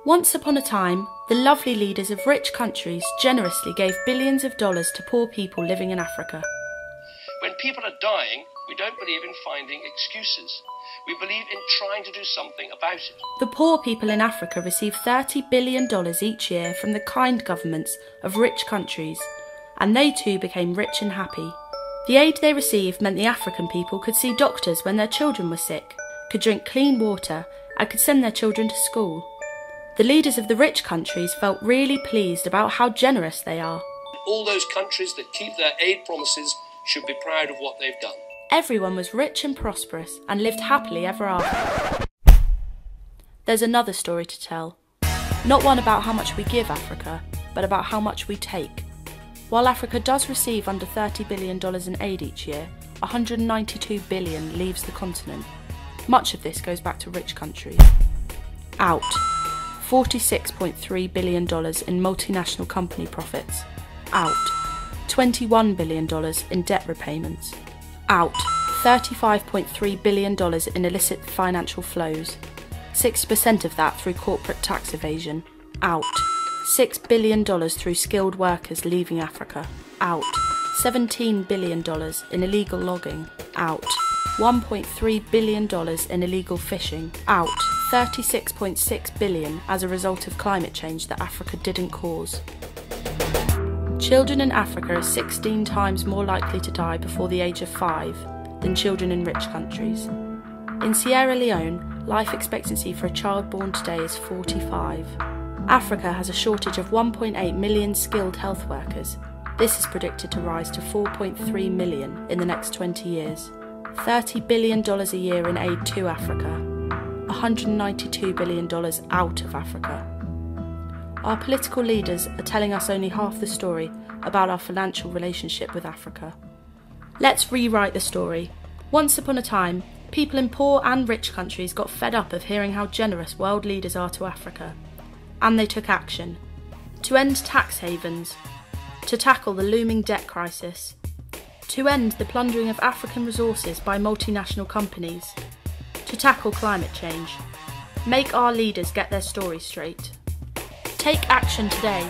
Once upon a time, the lovely leaders of rich countries generously gave billions of dollars to poor people living in Africa. When people are dying, we don't believe in finding excuses. We believe in trying to do something about it. The poor people in Africa receive $30 billion each year from the kind governments of rich countries, and they too became rich and happy. The aid they received meant the African people could see doctors when their children were sick, could drink clean water, and could send their children to school. The leaders of the rich countries felt really pleased about how generous they are. All those countries that keep their aid promises should be proud of what they've done. Everyone was rich and prosperous and lived happily ever after. There's another story to tell. Not one about how much we give Africa, but about how much we take. While Africa does receive under $30 billion in aid each year, $192 billion leaves the continent. Much of this goes back to rich countries. Out. $46.3 billion in multinational company profits. Out. $21 billion in debt repayments. Out. $35.3 billion in illicit financial flows. 60% of that through corporate tax evasion. Out. $6 billion through skilled workers leaving Africa. Out. $17 billion in illegal logging. Out. $1.3 billion in illegal fishing. Out. $36.6 billion as a result of climate change that Africa didn't cause. Children in Africa are 16 times more likely to die before the age of 5 than children in rich countries. In Sierra Leone, life expectancy for a child born today is 45. Africa has a shortage of 1.8 million skilled health workers. This is predicted to rise to 4.3 million in the next 20 years. $30 billion a year in aid to Africa. $192 billion out of Africa. Our political leaders are telling us only half the story about our financial relationship with Africa. Let's rewrite the story. Once upon a time, people in poor and rich countries got fed up of hearing how generous world leaders are to Africa. And they took action. To end tax havens. To tackle the looming debt crisis. To end the plundering of African resources by multinational companies. To tackle climate change. Make our leaders get their story straight. Take action today.